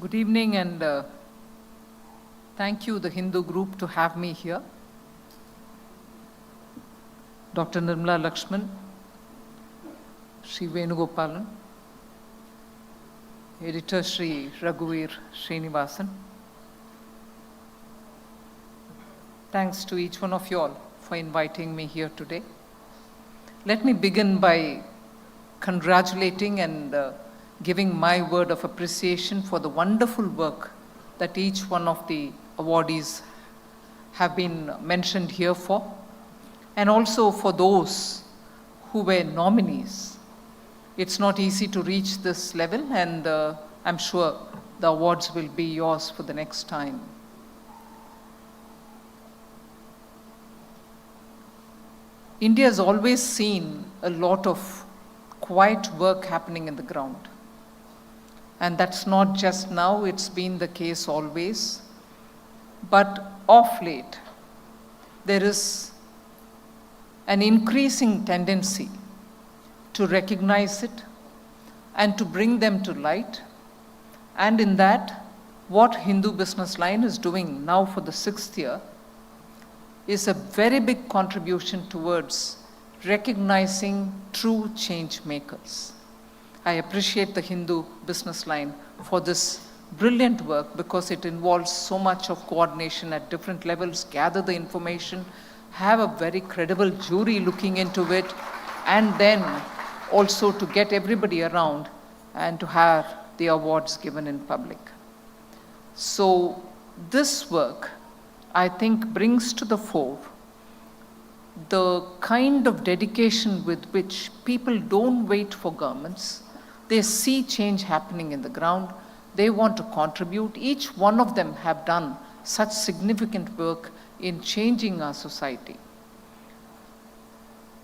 Good evening, and thank you, the Hindu group, to have me here. Dr. Nirmala Lakshman, Sri Venugopalan, Editor Sri Raghuveer Srinivasan. Thanks to each one of you all for inviting me here today. Let me begin by congratulating and giving my word of appreciation for the wonderful work that each one of the awardees have been mentioned here for, and also for those who were nominees. It's not easy to reach this level, and I'm sure the awards will be yours for the next time. India has always seen a lot of quiet work happening in the ground. And that's not just now, it's been the case always. But of late, there is an increasing tendency to recognize it and to bring them to light. And in that, what Hindu Business Line is doing now for the 6th year is a very big contribution towards recognizing true change makers. I appreciate the Hindu Business Line for this brilliant work because it involves so much of coordination at different levels, gather the information, have a very credible jury looking into it, and then also to get everybody around and to have the awards given in public. So this work, I think, brings to the fore the kind of dedication with which people don't wait for governments. They see change happening in the ground. They want to contribute. Each one of them have done such significant work in changing our society.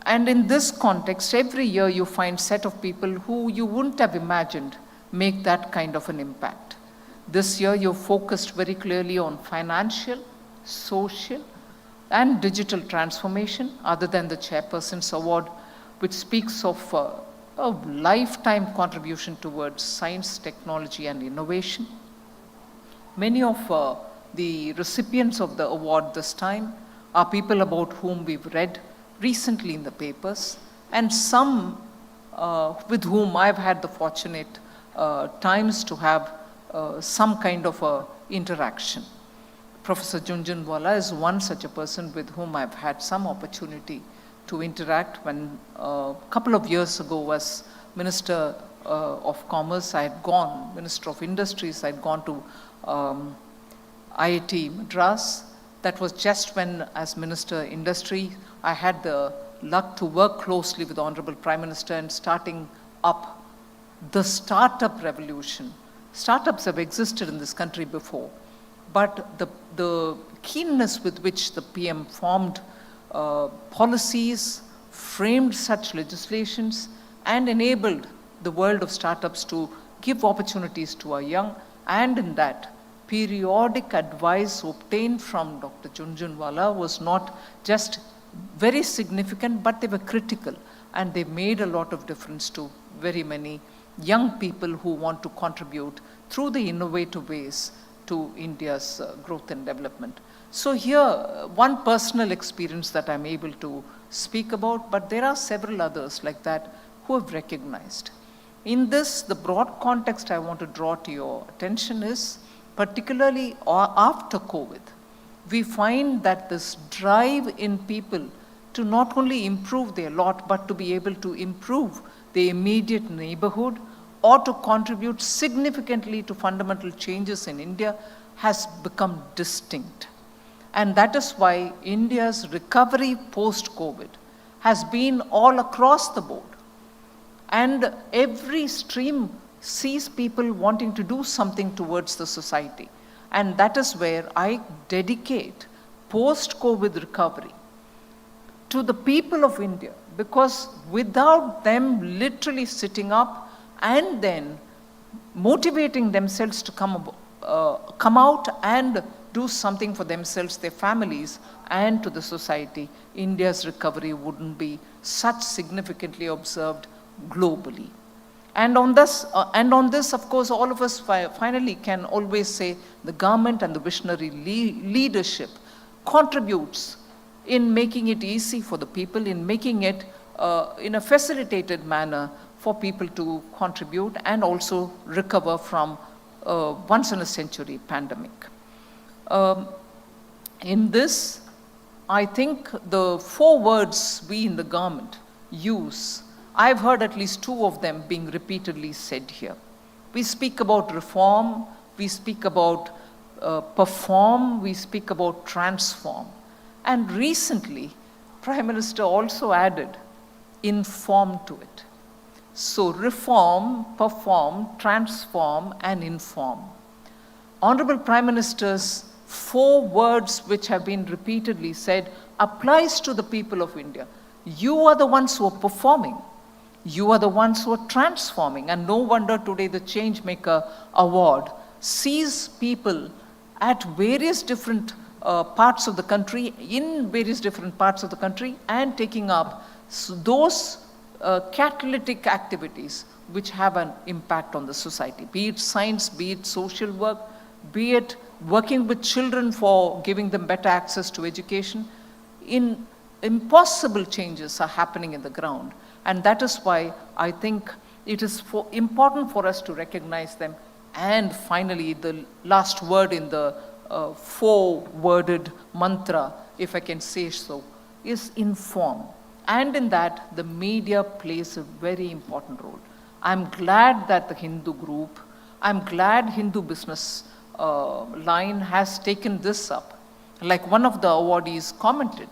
And in this context, every year you find a set of people who you wouldn't have imagined make that kind of an impact. This year you focused very clearly on financial, social, and digital transformation, other than the Chairperson's Award, which speaks of a lifetime contribution towards science, technology, and innovation. Many of the recipients of the award this time are people about whom we've read recently in the papers, and some with whom I've had the fortunate times to have some kind of interaction. Professor Jhunjhunwala is one such a person with whom I've had some opportunity to interact. When a couple of years ago as Minister of Commerce, I had gone, Minister of Industries, I had gone to IIT Madras. That was just when, as Minister Industry, I had the luck to work closely with the Honorable Prime Minister in starting up the startup revolution. Startups have existed in this country before, but the keenness with which the PM formed policies, framed such legislations, and enabled the world of startups to give opportunities to our young, and in that, periodic advice obtained from Dr. Jhunjhunwala was not just very significant, but they were critical, and they made a lot of difference to very many young people who want to contribute through the innovative ways to India's growth and development. So here, one personal experience that I'm able to speak about, but there are several others like that who have recognized. In this, the broad context I want to draw to your attention is, particularly after COVID, we find that this drive in people to not only improve their lot, but to be able to improve the immediate neighborhood or to contribute significantly to fundamental changes in India has become distinct. And that is why India's recovery post-COVID has been all across the board. And every stream sees people wanting to do something towards the society. And that is where I dedicate post-COVID recovery to the people of India, because without them literally sitting up and then motivating themselves to come out and do something for themselves, their families, and to the society, India's recovery wouldn't be such significantly observed globally. And on this, of course, all of us finally can always say the government and the visionary leadership contributes in making it easy for the people, in making it in a facilitated manner for people to contribute and also recover from once-in-a-century pandemic. In this, I think the 4 words we in the government use, I've heard at least 2 of them being repeatedly said here. We speak about reform, we speak about perform, we speak about transform. And recently, Prime Minister also added inform to it. So reform, perform, transform, and inform. Honorable Prime Minister's 4 words which have been repeatedly said applies to the people of India. You are the ones who are performing. You are the ones who are transforming. And no wonder today the Changemaker Award sees people at various different parts of the country, in various different parts of the country, and taking up those catalytic activities which have an impact on the society, be it science, be it social work, be it working with children for giving them better access to education. Impossible changes are happening in the ground. And that is why I think it is important for us to recognize them. And finally, the last word in the 4-worded mantra, if I can say so, is inform. And in that, the media plays a very important role. I'm glad that the Hindu group, I'm glad Hindu business line has taken this up. Like one of the awardees commented,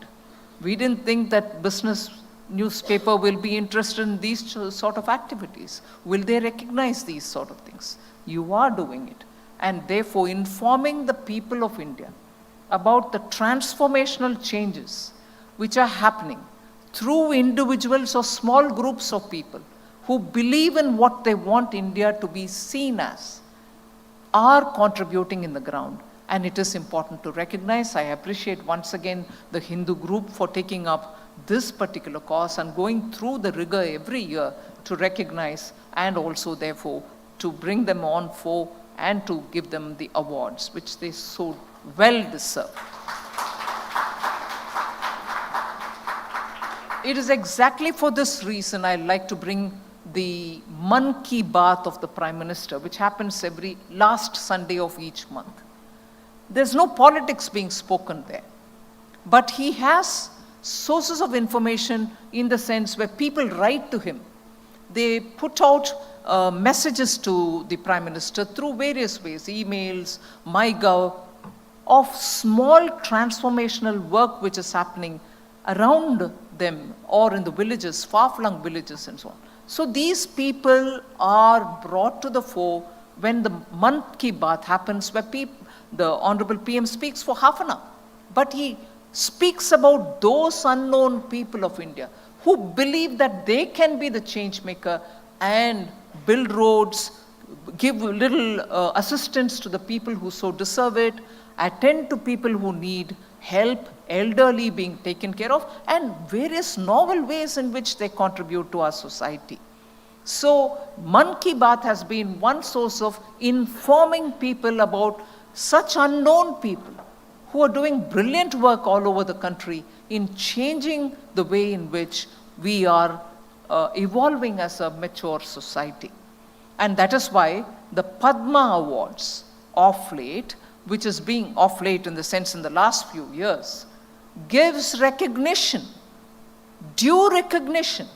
we didn't think that business newspaper will be interested in these sort of activities. Will they recognize these sort of things? You are doing it. And therefore, informing the people of India about the transformational changes which are happening through individuals or small groups of people who believe in what they want India to be seen as, are contributing in the ground. And it is important to recognize. I appreciate once again the Hindu group for taking up this particular cause and going through the rigor every year to recognize and also therefore to bring them on for and to give them the awards which they so well deserve. It is exactly for this reason I like to bring the Mann Ki Baat of the Prime Minister, which happens every last Sunday of each month. There's no politics being spoken there, but he has sources of information in the sense where people write to him. They put out messages to the Prime Minister through various ways, emails, MyGov, of small transformational work which is happening around them or in the villages, far-flung villages and so on. So these people are brought to the fore when the Mann Ki Baat happens, where the Honorable PM speaks for half an hour. But he speaks about those unknown people of India who believe that they can be the change maker and build roads, give little assistance to the people who so deserve it, attend to people who need help, elderly being taken care of, and various novel ways in which they contribute to our society. So Mann Ki Baat has been one source of informing people about such unknown people who are doing brilliant work all over the country in changing the way in which we are evolving as a mature society. And that is why the Padma Awards of late, which is being of late in the sense in the last few years, gives recognition, due recognition,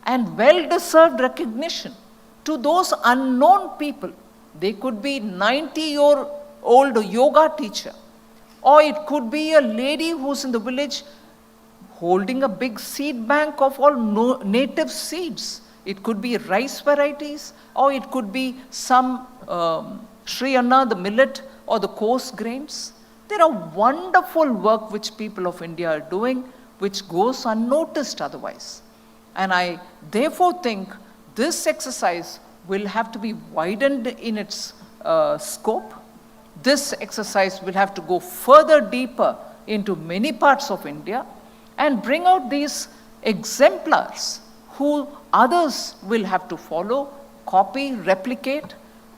and well-deserved recognition to those unknown people. They could be 90-year-old yoga teacher, or it could be a lady who's in the village holding a big seed bank of all native seeds. It could be rice varieties, or it could be some Sri Anna, the millet, or the coarse grains. There are wonderful work which people of India are doing, which goes unnoticed otherwise. And I therefore think this exercise will have to be widened in its scope. This exercise will have to go further deeper into many parts of India and bring out these exemplars who others will have to follow, copy, replicate.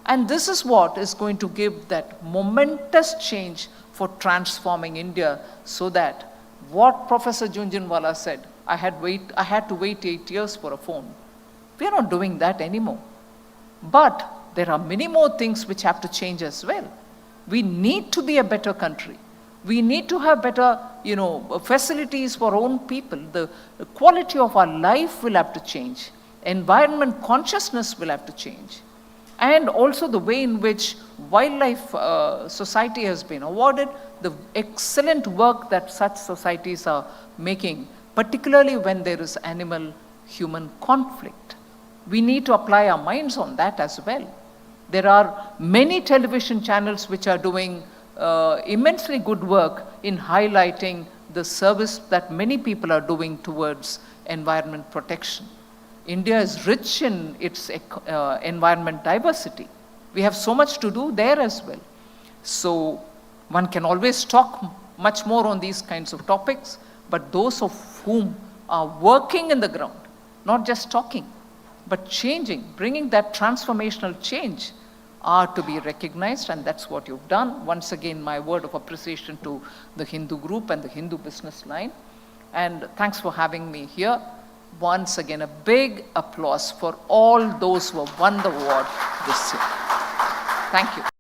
And this is what is going to give that momentous change for transforming India, so that what Professor Jhunjhunwala said, I had to wait 8 years for a phone. We are not doing that anymore. But there are many more things which have to change as well. We need to be a better country. We need to have better, facilities for our own people. The quality of our life will have to change. Environment consciousness will have to change. And also the way in which wildlife society has been awarded, the excellent work that such societies are making, particularly when there is animal-human conflict. We need to apply our minds on that as well. There are many television channels which are doing immensely good work in highlighting the service that many people are doing towards environment protection. India is rich in its environment diversity. We have so much to do there as well. So one can always talk much more on these kinds of topics, but those of whom are working in the ground, not just talking, but changing, bringing that transformational change, are to be recognized, and that's what you've done. Once again, my word of appreciation to the Hindu group and the Hindu business line. And thanks for having me here. Once again, a big applause for all those who have won the award this year. Thank you.